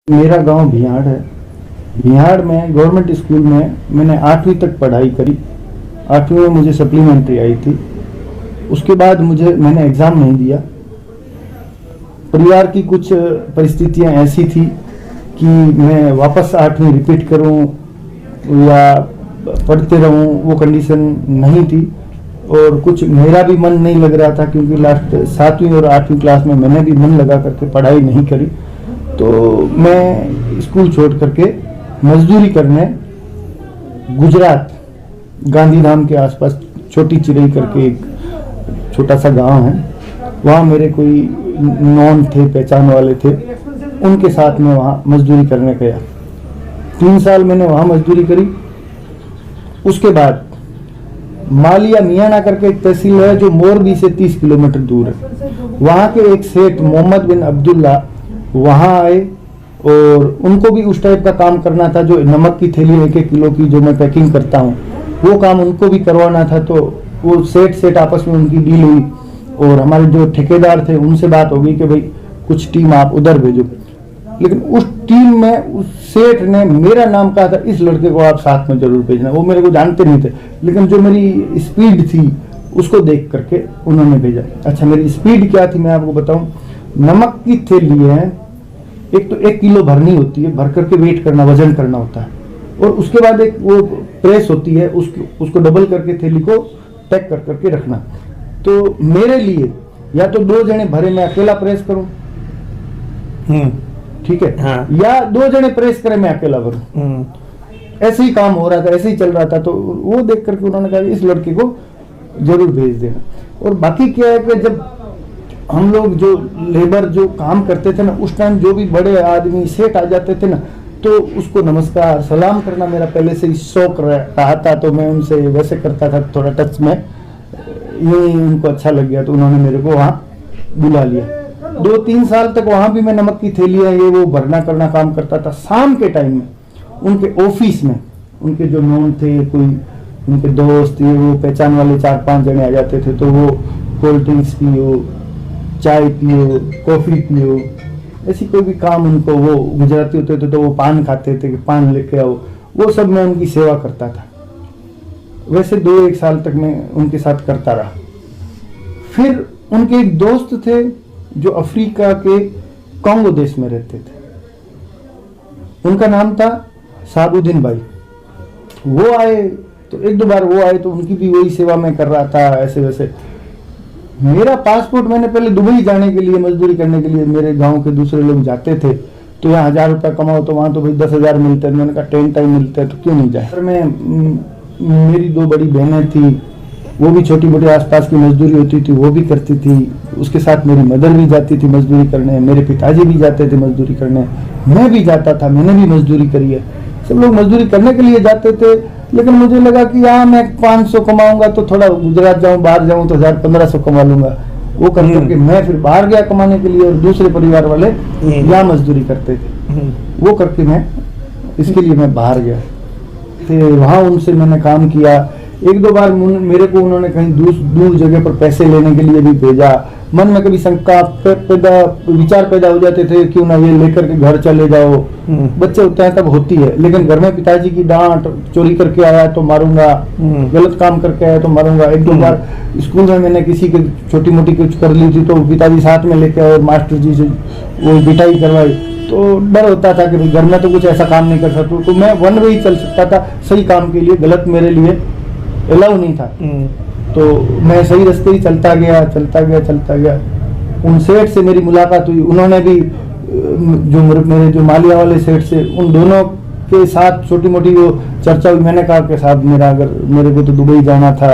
मेरा गांव भियाड़ है। भियाड़ में गवर्नमेंट स्कूल में मैंने 8वीं तक पढ़ाई करी। 8वीं में मुझे सप्लीमेंट्री आई थी। उसके बाद मैंने एग्ज़ाम नहीं दिया। परिवार की कुछ परिस्थितियां ऐसी थी कि मैं वापस 8वीं रिपीट करूं या पढ़ते रहूं, वो कंडीशन नहीं थी। और कुछ मेरा भी मन नहीं लग रहा था, क्योंकि लास्ट 7वीं और 8वीं क्लास में मैंने भी मन लगा करके पढ़ाई नहीं करी। तो मैं स्कूल छोड़ करके मजदूरी करने गुजरात गांधीधाम के आसपास छोटी चिरई करके एक छोटा सा गांव है, वहाँ मेरे कोई नॉन थे, पहचान वाले थे, उनके साथ में वहाँ मजदूरी करने गया। 3 साल मैंने वहाँ मजदूरी करी। उसके बाद मालिया मियाना करके एक तहसील है जो मोरबी से 30 किलोमीटर दूर है। वहाँ के एक सेठ मोहम्मद बिन अब्दुल्ला वहाँ आए और उनको भी उस टाइप का काम करना था, जो नमक की थैली 1-1 किलो की जो मैं पैकिंग करता हूँ, वो काम उनको भी करवाना था। तो वो सेठ आपस में उनकी डील हुई और हमारे जो ठेकेदार थे उनसे बात हो गई कि भाई कुछ टीम आप उधर भेजो। लेकिन उस टीम में उस सेठ ने मेरा नाम कहा था, इस लड़के को आप साथ में जरूर भेजना। वो मेरे को जानते नहीं थे, लेकिन जो मेरी स्पीड थी उसको देख करके उन्होंने भेजा। अच्छा, मेरी स्पीड क्या थी मैं आपको बताऊं। नमक की थैली है, एक तो 1 किलो भरनी होती है, भर करके वेट करना, वजन करना होता है, और उसके बाद एक वो प्रेस होती है, उसको डबल करके थैली को पैक कर करके रखना। तो मेरे लिए या तो 2 जने भरे, मैं अकेला प्रेस करूं, ठीक है, हाँ। या 2 जने प्रेस करें, मैं अकेला भरूं। ऐसे ही काम हो रहा था, ऐसे ही चल रहा था। तो वो देख करके उन्होंने कहा इस लड़के को जरूर भेज देना। और बाकी क्या है कि जब हम लोग जो लेबर जो काम करते थे ना, उस टाइम जो भी बड़े आदमी सेठ आ जाते थे ना, तो उसको नमस्कार सलाम करना मेरा पहले से ही शौक रहा था। तो मैं उनसे वैसे करता था, थोड़ा टच में, ये उनको अच्छा लग गया तो उन्होंने मेरे को वहाँ बुला लिया। 2-3 साल तक वहाँ भी मैं नमक की थैलियाँ ये वो भरना करना काम करता था। शाम के टाइम में उनके ऑफिस में उनके जो नॉन थे, कोई उनके दोस्त, ये वो पहचान वाले 4-5 जने आ जाते थे। तो वो कोल्ड ड्रिंक्स पियो, चाय पियो, कॉफी पियो, ऐसी कोई भी काम उनको, वो गुजराती होते थे तो वो पान खाते थे कि पान लेके आओ, वो सब मैं उनकी सेवा करता था। वैसे 2-1 साल तक मैं उनके साथ करता रहा। फिर उनके एक दोस्त थे जो अफ्रीका के कांगो देश में रहते थे, उनका नाम था साबुद्दीन भाई। वो आए तो 1-2 बार वो आए तो उनकी भी वही सेवा मैं कर रहा था, ऐसे वैसे। मेरा पासपोर्ट मैंने पहले दुबई जाने के लिए, मजदूरी करने के लिए, मेरे गांव के दूसरे लोग जाते थे तो यहाँ 1000 रुपया कमाओ तो वहाँ तो भाई 10,000 मिलते हैं। मैंने कहा 10 टाइम मिलता है तो क्यों नहीं जाए। मेरी 2 बड़ी बहनें थी, वो भी छोटी मोटी आसपास की मजदूरी होती थी वो भी करती थी। उसके साथ मेरी मदर भी जाती थी मजदूरी करने, मेरे पिताजी भी जाते थे मजदूरी करने, मैं भी जाता था, मैंने भी मजदूरी करी है। सब लोग मजदूरी करने के लिए जाते थे। लेकिन मुझे लगा कि यहाँ मैं 500 कमाऊंगा तो थोड़ा गुजरात जाऊँ, बाहर जाऊँ तो 1000-1500 कमा लूंगा। वो करके मैं फिर बाहर गया कमाने के लिए, और दूसरे परिवार वाले यहाँ मजदूरी करते थे। वो करके मैं इसके लिए मैं बाहर गया, तो वहाँ उनसे मैंने काम किया। 1-2 बार मेरे को उन्होंने कहीं दूर जगह पर पैसे लेने के लिए भी भेजा। मन में कभी शंका विचार पैदा हो जाते थे, क्यों ना ये लेकर के घर चले जाओ। बच्चे होते हैं तब होती है, लेकिन घर में पिताजी की डांट, चोरी करके आया तो मारूंगा, गलत काम करके आया तो मारूंगा। 1-2 बार स्कूल में मैंने किसी की छोटी मोटी कुछ कर ली थी तो पिताजी साथ में लेके आए, मास्टर जी से वो पिटाई करवाई। तो डर होता था कि घर में तो कुछ ऐसा काम नहीं कर सकता, तो मैं वन वे ही चल सकता था सही काम के लिए, गलत मेरे लिए अलाउ नहीं था। तो मैं सही रास्ते ही चलता गया। उन सेठ से मेरी मुलाकात हुई। उन्होंने भी जो मेरे जो मालिया वाले सेठ से, उन दोनों के साथ छोटी मोटी वो चर्चा हुई। मैंने कहा कि साहब मेरे को तो दुबई जाना था,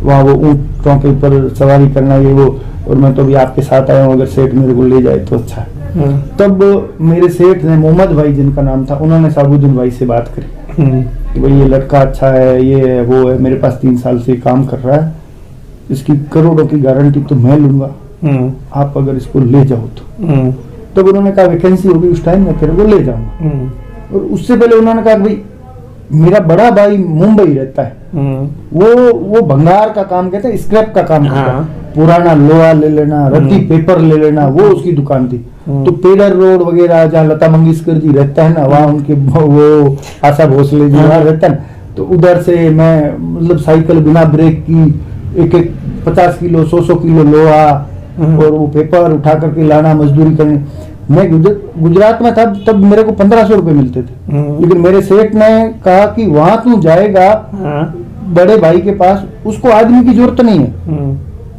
वहाँ वो ऊँटों के ऊपर सवारी करना ये वो, और मैं तो अभी आपके साथ आया हूँ, अगर सेठ मेरे को ले जाए तो अच्छा है। तब मेरे सेठ ने, मोहम्मद भाई जिनका नाम था, उन्होंने साबुद्दीन भाई से बात करी कि भाई ये लड़का अच्छा है, ये है वो है, मेरे पास 3 साल से काम कर रहा है, इसकी करोड़ों की गारंटी तो मैं लूंगा, आप अगर इसको ले जाओ तो। तब उन्होंने कहा वैकेंसी होगी उस टाइम में तेरे को ले जाऊंगा। और उससे पहले उन्होंने कहा भाई मेरा बड़ा भाई मुंबई रहता है, वो भंगार का काम कहते हैं, स्क्रैप का काम करता है, पुराना लोहा ले लेना, रद्दी पेपर ले लेना, वो उसकी दुकान थी। तो पेडर रोड वगैरह जहाँ लता मंगेशकर जी रहता है ना, वहाँ उनके वो आशा भोसले जी वहाँ रहता है ना, तो उधर से मैं मतलब साइकिल बिना ब्रेक की एक 50 किलो 100 किलो लोहा और वो पेपर उठा करके लाना, मजदूरी करनी। मैं गुजरात में था तब मेरे को 1500 रुपए मिलते थे, लेकिन मेरे सेठ ने कहा कि वहां तू जाएगा बड़े भाई के पास, उसको आदमी की जरूरत नहीं है,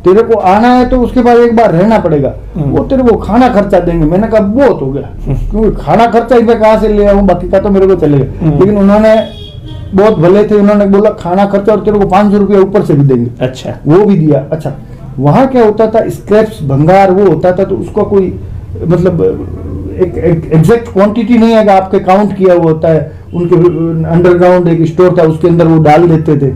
तेरे को आना है तो उसके बाद एक बार रहना पड़ेगा, वो तेरे को खाना खर्चा देंगे। मैंने कहा बहुत हो गया, क्योंकि खाना खर्चा ही मैं कहाँ से ले आऊं, बाकी का तो मेरे को चलेगा। लेकिन उन्होंने बहुत भले थे, उन्होंने बोला खाना खर्चा और तेरे को 500 रुपया ऊपर से भी देंगे। अच्छा, वो भी दिया। अच्छा, वहां क्या होता था, स्क्रैप्स भंगार वो होता था, तो उसका कोई मतलब एक एग्जैक्ट क्वांटिटी नहीं है कि आपके काउंट किया हुआ होता है। उनके अंडरग्राउंड एक स्टोर था, उसके अंदर वो डाल देते थे।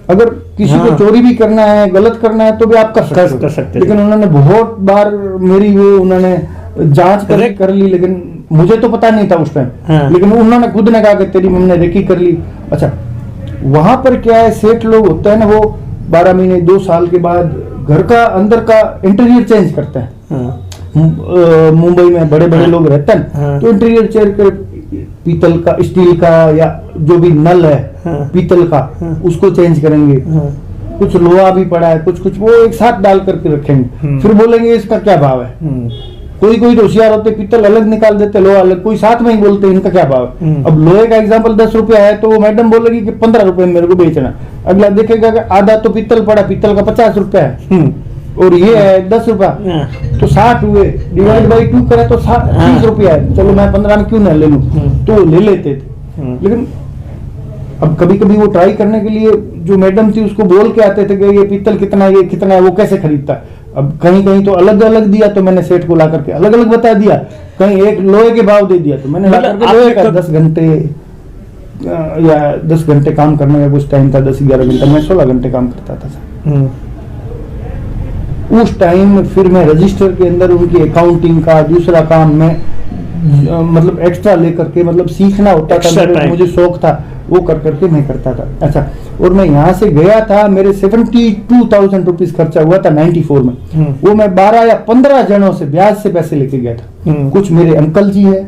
अगर किसी को चोरी भी करना है, गलत करना है, तो भी आप कर सकते। लेकिन उन्होंने बहुत बार मेरी वो उन्होंने जांच कर ली, लेकिन मुझे तो पता नहीं था उस टाइम। लेकिन उन्होंने खुद ने कहा कि तेरी मम्मी ने रेकी कर ली। अच्छा, वहां पर क्या है, सेठ लोग होते हैं ना, वो 12 महीने 2 साल के बाद घर का अंदर का इंटीरियर चेंज करते हैं। मुंबई में बड़े बड़े लोग रहते हैं, तो इंटीरियर चेंज कर, पीतल का, स्टील का, या जो भी नल है पीतल का, उसको चेंज करेंगे। कुछ लोहा भी पड़ा है, कुछ वो एक साथ डाल करके रखेंगे, फिर बोलेंगे इसका क्या भाव है। कोई तो होशियार होते, पीतल अलग निकाल देते, लोहा अलग, कोई साथ में ही बोलते इनका क्या भाव है। अब लोहे का एग्जांपल 10 रुपया है, तो वो मैडम बोलेगी कि 15 रुपए मेरे को बेचना। अगला देखेगा कि आधा तो पीतल पड़ा, पीतल का 50 रुपया है, और ये है 10 रुपया, तो 60 हुए, डिवाइड बाई 2 करे तो 30 रुपया है। चलो मैं 15 में क्यों ना ले लूं, तो ले लेते थे। लेकिन अब कभी कभी वो ट्राई करने के लिए जो मैडम थी उसको बोल के आते थे कि ये पीतल कितना है, ये कितना है, वो कैसे खरीदता। अब कहीं कहीं तो अलग अलग दिया, तो मैंने सेठ को ला करके अलग अलग बता दिया। कहीं एक लोहे के भाव दे दिया, तो मैंने ला करके लोहे का 10 घंटे या 10 घंटे काम करने का कुछ टाइम था, 10-11 घंटे, मैं 16 घंटे काम करता था। उस टाइम फिर मैं रजिस्टर के अंदर उनकी अकाउंटिंग का दूसरा काम में मतलब एक्स्ट्रा लेकर के, मतलब सीखना होता था, मुझे शौक था, वो कर करके मैं करता था। अच्छा, और मैं यहाँ से गया था, मेरे 72,000 रुपीज खर्चा हुआ था 94 में। वो मैं 12 या 15 जनों से ब्याज से पैसे लेके गया था। कुछ मेरे अंकल जी है,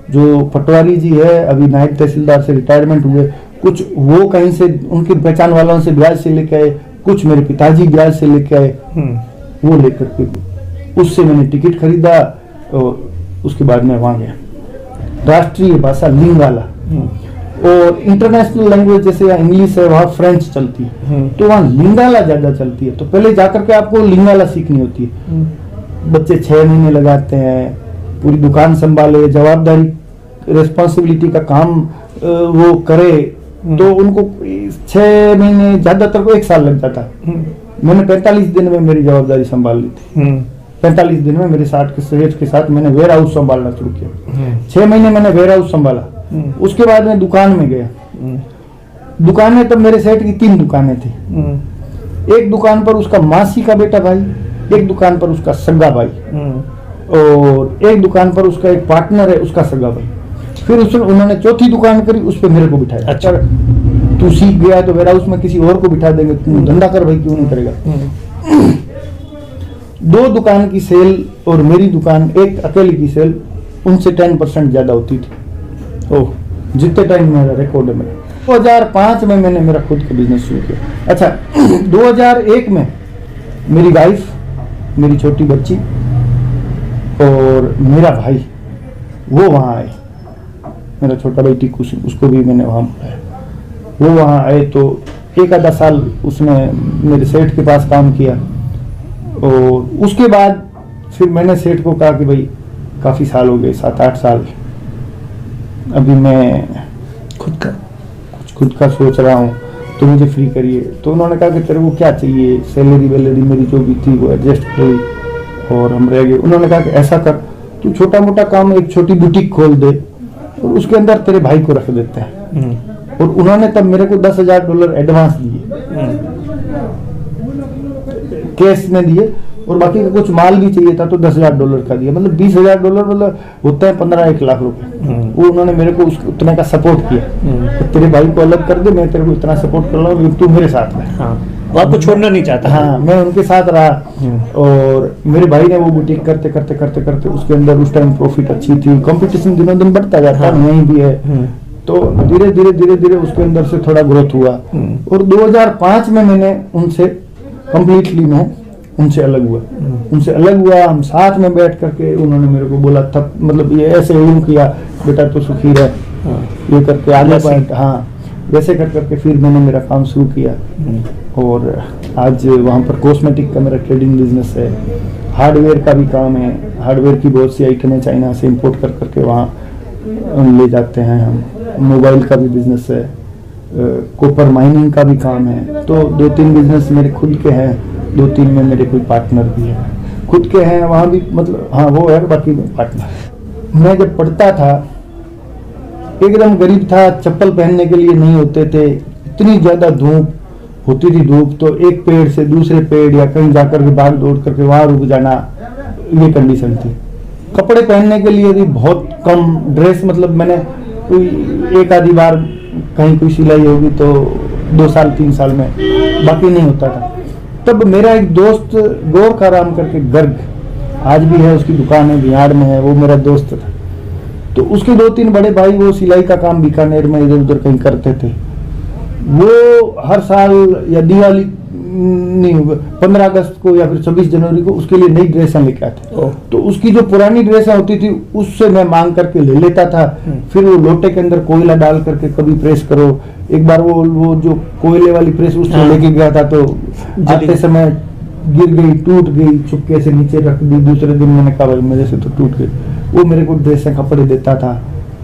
जो पटवारी जी है, अभी नायब तहसीलदार से रिटायरमेंट हुए, कुछ वो कहीं से उनकी पहचान वालों से ब्याज से लेके आए, कुछ मेरे पिताजी ब्याज से लेके आए। वो लेकर के उससे मैंने टिकट खरीदा, और उसके बाद मैं वहां गया। राष्ट्रीय भाषा लिंगाला, और इंटरनेशनल लैंग्वेज जैसे यहाँ इंग्लिश है, वहाँ फ्रेंच चलती है, तो वहाँ लिंगाला ज्यादा चलती है। तो पहले जाकर के आपको लिंगाला सीखनी होती है। बच्चे 6 महीने लगाते हैं, पूरी दुकान संभाले, जवाबदारी, रिस्पॉन्सिबिलिटी का काम वो करे, तो उनको 6 महीने, ज्यादातर को 1 साल लग जाता है। मैंने 45 दिन में मेरी जवाबदारी संभाल ली थी। 45 दिन में मेरे साथ के साथ मैंने वेयर हाउस संभालना शुरू किया। 6 महीने मैंने वेयर हाउस संभाला। उसके बाद मैं दुकान में गया। दुकानें, तब मेरे सेठ की 3 दुकानें थी। एक दुकान पर उसका मासी का बेटा भाई, एक दुकान पर उसका सगा भाई, और एक दुकान पर उसका एक पार्टनर है, उसका सगा भाई। फिर उन्होंने चौथी दुकान करी, उस पर मेरे को बिठाया। अच्छा, तू सीख गया तो वेयर हाउस में किसी और को बिठा देंगे, तू धंधा कर भाई, क्यों नहीं करेगा। 2 दुकान की सेल और मेरी दुकान एक अकेली की सेल उनसे 10% ज्यादा होती थी। ओह, जितने टाइम मेरा रिकॉर्ड है मेरा। 2005 में मैंने मेरा खुद का बिजनेस शुरू किया। अच्छा, 2001 में मेरी वाइफ, मेरी छोटी बच्ची और मेरा भाई वो वहाँ आए। मेरा छोटा भाई टीकू सिंह, उसको भी मैंने वहाँ बुलाया। वो वहाँ आए तो 1 आधा साल उसने मेरे सेठ के पास काम किया, और उसके बाद फिर मैंने सेठ को कहा कि भाई काफ़ी साल हो गए, 7-8 साल, अभी मैं खुद का सोच रहा हूँ, तो मुझे फ्री करिए। तो उन्होंने कहा कि तेरे को क्या चाहिए, सैलरी वैलरी मेरी जो भी थी वो एडजस्ट करी, और हम रह गए। उन्होंने कहा कि ऐसा कर, तू छोटा मोटा काम, एक छोटी बुटीक खोल दे, और उसके अंदर तेरे भाई को रख देते हैं। और उन्होंने तब मेरे को $10,000 एडवांस दिए, कैश में दिए, और बाकी का कुछ माल भी चाहिए था तो $10,000 का दिया, मतलब $20,000 मतलब होता है 15-1 लाख रुपए। वो उन्होंने मेरे को उतने का सपोर्ट किया कि तेरे भाई को अलग कर दे, मैं तेरे को इतना सपोर्ट कर रहा हूँ, तू मेरे साथ में। हाँ, वो आपको छोड़ना नहीं चाहता। हाँ, मैं उनके साथ रहा। और मेरे भाई ने वो बुटीक करते करते करते करते उसके अंदर उस टाइम प्रॉफिट अच्छी थी, कंपटीशन दिनों दिन बढ़ता जाता है, यही भी है। तो धीरे धीरे उसके अंदर से थोड़ा ग्रोथ हुआ। और 2005 में मैंने उनसे कंप्लीटली मैं उनसे अलग हुआ। हम साथ में बैठ करके, उन्होंने मेरे को बोला तब, मतलब ये ऐसे यूं किया, बेटा तो सुखी रह, ये करके आगे बढ़। हाँ, वैसे कर करके फिर मैंने मेरा काम शुरू किया। और आज वहाँ पर कॉस्मेटिक का मेरा ट्रेडिंग बिजनेस है, हार्डवेयर का भी काम है। हार्डवेयर की बहुत सी आइटमें चाइना से इंपोर्ट कर करके वहाँ ले जाते हैं हम। मोबाइल का भी बिजनेस है, कॉपर माइनिंग का भी काम है। तो 2-3 बिजनेस मेरे खुद के हैं, 2-3 में मेरे कोई पार्टनर भी है, खुद के हैं वहाँ भी, मतलब हाँ वो है, बाकी पार्टनर। मैं जब पढ़ता था एकदम गरीब था, चप्पल पहनने के लिए नहीं होते थे, इतनी ज़्यादा धूप होती थी। धूप तो एक पेड़ से दूसरे पेड़ या कहीं जाकर के भाग दौड़ करके वहाँ रुक जाना, ये कंडीशन थी। कपड़े पहनने के लिए भी बहुत कम, ड्रेस मतलब मैंने कोई एक आधी बार कहीं कोई सिलाई होगी तो 2 साल 3 साल में, बाकी नहीं होता था। तब मेरा एक दोस्त गोरखा राम करके गर्ग, आज भी है, उसकी दुकान है बिहार में है, वो मेरा दोस्त था। तो उसके 2-3 बड़े भाई वो सिलाई का काम बीकानेर में इधर उधर कहीं करते थे। वो हर साल या दिवाली नहीं, 15 अगस्त को या फिर 26 जनवरी को उसके लिए नई ड्रेसें लेके आते। तो उसकी जो पुरानी ड्रेसें होती थी उससे मैं मांग करके ले लेता था। फिर वो लोटे के अंदर कोयला डाल करके कभी प्रेस करो। एक बार वो जो कोयले वाली प्रेस उससे लेके गया था, तो आते समय गिर गई, टूट गई, चुपके से नीचे रख दी। दूसरे दिन मैंने कहा भाई मेरे से तो टूट गई। वो मेरे को ड्रेसें कपड़े देता था,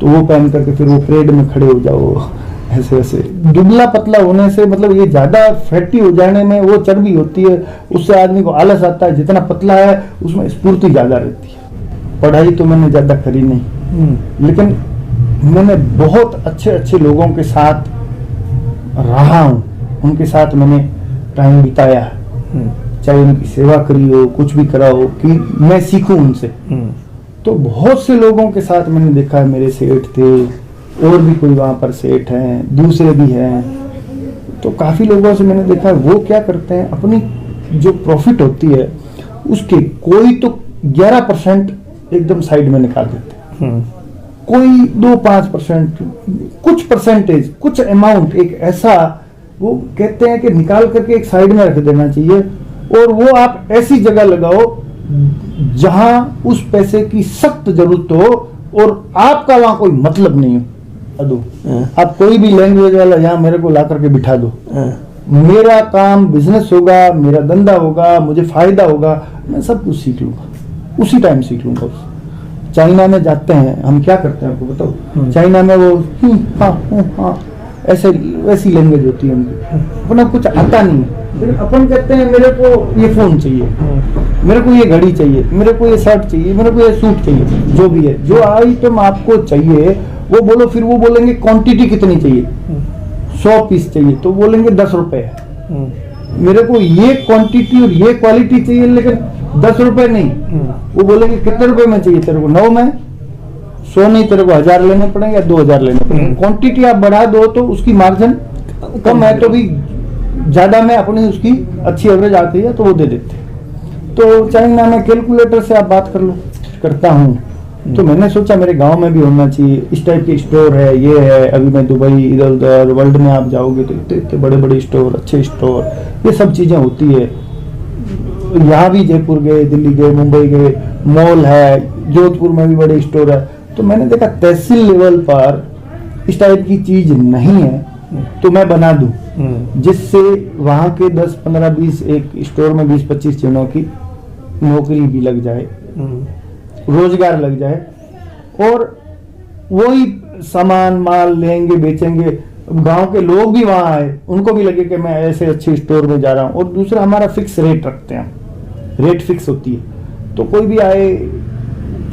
तो वो पहन करके फिर वो परेड में खड़े हो जाओ, ऐसे ऐसे। दुबला पतला होने से, मतलब ये ज्यादा फैटी हो जाने में वो चर्बी होती है, उससे आदमी को आलस आता है। जितना पतला है उसमें स्फूर्ति ज्यादा रहती है। पढ़ाई तो मैंने ज्यादा करी नहीं, लेकिन मैंने बहुत अच्छे अच्छे लोगों के साथ रहा हूँ, उनके साथ मैंने टाइम बिताया, चाहे उनकी सेवा करी हो, कुछ भी करा हो, कि मैं सीखूं उनसे। तो बहुत से लोगों के साथ मैंने देखा है, मेरे सेठ थे और भी कोई वहाँ पर सेठ हैं, दूसरे भी हैं। तो काफ़ी लोगों से मैंने देखा है वो क्या करते हैं, अपनी जो प्रॉफिट होती है उसके कोई तो 11% एकदम साइड में निकाल देते हैं, कोई 2-5%, कुछ परसेंटेज, कुछ अमाउंट एक ऐसा वो कहते हैं कि निकाल करके एक साइड में रख देना चाहिए। और वो आप ऐसी जगह लगाओ जहां उस पैसे की सख्त जरूरत हो और आपका वहां कोई मतलब नहीं हो। दो आप कोई भी लैंग्वेज वाला यहाँ मेरे को ला करके बिठा दो, मेरा काम बिजनेस होगा, मेरा धंधा होगा, मुझे फायदा होगा, मैं सब कुछ सीख लूंगा, उसी टाइम सीख लूंगा। चाइना में जाते हैं हम, क्या करते हैं आपको बताओ, चाइना में वो हाँ ऐसे वैसी लैंग्वेज होती है उनकी, अपना कुछ आता नहीं है। लेकिन अपन कहते हैं मेरे को ये फोन चाहिए, मेरे को ये घड़ी चाहिए, मेरे को ये शर्ट चाहिए, मेरे को ये सूट चाहिए, जो भी है, जो आइटम आपको चाहिए वो बोलो। फिर वो बोलेंगे क्वांटिटी कितनी चाहिए, 100 पीस चाहिए, तो बोलेंगे 10 रुपए है। मेरे को ये क्वांटिटी और ये क्वालिटी चाहिए, लेकिन 10 रुपए नहीं। वो बोलेंगे कितने रुपए में चाहिए तेरे को, 9 में, 100 नहीं, तेरे को 1000 लेने पड़ेंगे या 2000 लेने पड़ेंगे। क्वांटिटी आप बढ़ा दो तो उसकी मार्जिन कम है, तो भी ज्यादा में अपनी उसकी अच्छी एवरेज आती है तो वो दे देते हैं। तो चाइना में कैलकुलेटर से आप बात कर लो, करता हूँ। तो मैंने सोचा मेरे गांव में भी होना चाहिए, इस टाइप के स्टोर है, ये है। अभी मैं दुबई, इधर उधर वर्ल्ड में आप जाओगे तो इतने इतने बड़े बड़े स्टोर, अच्छे स्टोर, ये सब चीजें होती है। यहाँ भी जयपुर गए, दिल्ली गए, मुंबई गए, मॉल है, जोधपुर में भी बड़े स्टोर है। तो मैंने देखा तहसील लेवल पर इस टाइप की चीज नहीं है, तो मैं बना दूं, जिससे वहां के 10, 15, 20, एक स्टोर में 20-25 जनों की नौकरी भी लग जाए, रोजगार लग जाए, और वही सामान माल लेंगे, बेचेंगे। गांव के लोग भी वहां आए, उनको भी लगे कि मैं ऐसे अच्छे स्टोर में जा रहा हूं। और दूसरा हमारा फिक्स रेट रखते हैं, रेट फिक्स होती है, तो कोई भी आए,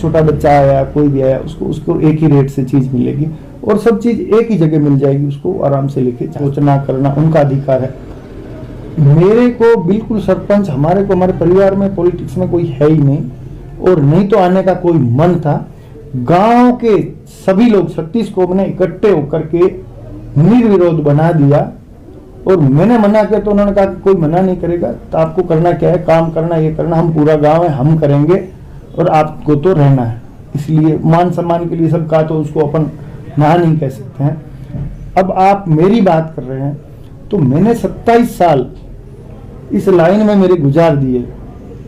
छोटा बच्चा आया, कोई भी आया, उसको एक ही रेट से चीज मिलेगी और सब चीज एक ही जगह मिल जाएगी, उसको आराम से लेके सोचना करना उनका अधिकार है। मेरे को बिल्कुल सरपंच, हमारे परिवार में पॉलिटिक्स में कोई है ही नहीं, और नहीं तो आने का कोई मन था। गांव के सभी लोग 36 को मैंने इकट्ठे होकर के निर्विरोध बना दिया, और मैंने मना किया तो उन्होंने कहा कि कोई मना नहीं करेगा, तो आपको करना क्या है, काम करना, ये करना, हम पूरा गांव है, हम करेंगे और आपको तो रहना है। इसलिए मान सम्मान के लिए सब कहा, तो उसको अपन ना नहीं कह सकते हैं। अब आप मेरी बात कर रहे हैं, तो मैंने 27 साल इस लाइन में मेरे गुजार दिए,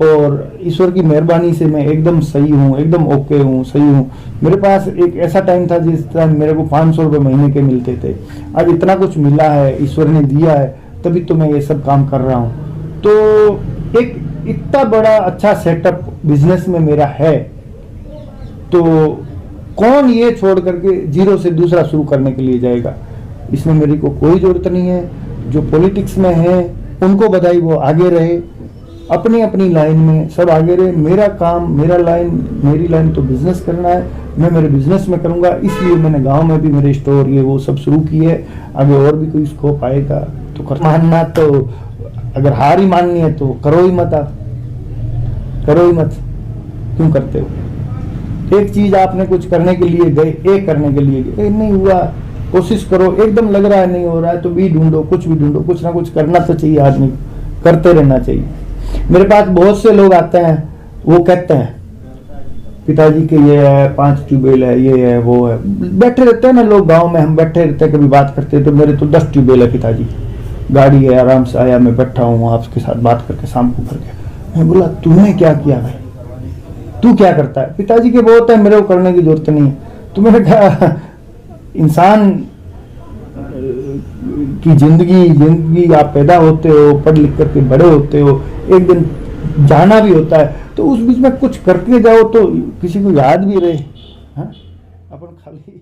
और ईश्वर की मेहरबानी से मैं एकदम सही हूँ, एकदम ओके हूँ, सही हूँ। मेरे पास एक ऐसा टाइम था जिस टाइम मेरे को 500 रुपये महीने के मिलते थे, आज इतना कुछ मिला है, ईश्वर ने दिया है, तभी तो मैं ये सब काम कर रहा हूँ। तो एक इतना बड़ा अच्छा सेटअप बिजनेस में मेरा है, तो कौन ये छोड़ करके जीरो से दूसरा शुरू करने के लिए जाएगा। इसमें मेरी को कोई जरूरत नहीं है। जो पॉलिटिक्स में है उनको बधाई, वो आगे रहे अपनी अपनी लाइन में, सब आगे रहे। मेरा काम, मेरा लाइन, मेरी लाइन तो बिजनेस करना है, मैं मेरे बिजनेस में करूंगा। इसलिए मैंने गांव में भी मेरे स्टोर ये वो सब शुरू किए। आगे और भी कोई स्कोप आएगा तो मानना, तो अगर हार ही माननी है तो करो ही मत, आप करो ही मत, क्यों करते हो। एक चीज आपने कुछ करने के लिए गए, एक करने के लिए गए, नहीं हुआ, कोशिश करो। एकदम लग रहा है नहीं हो रहा है तो भी ढूंढो, कुछ भी ढूंढो, कुछ ना कुछ करना तो चाहिए, आदमी करते रहना चाहिए। मेरे पास बहुत से लोग आते हैं, वो कहते हैं पिताजी के ये है, 5 ट्यूबवेल है, ये है, वो है। बैठे रहते हैं ना लोग गांव में, हम बैठे रहते हैं, कभी बात करते हैं तो मेरे तो 10 ट्यूबवेल है पिताजी, गाड़ी है, आराम से आया, मैं बैठा हूँ आपके साथ बात करके, शाम को करके। मैं बोला तूने क्या किया भाई, तू क्या करता है। पिताजी के बहुत है, मेरे को करने की जरूरत नहीं है। तो मैंने कहा इंसान की जिंदगी आप पैदा होते हो, पढ़ लिख करके बड़े होते हो, एक दिन जाना भी होता है, तो उस बीच में कुछ करके जाओ तो किसी को याद भी रहे। हाँ, अपन खाली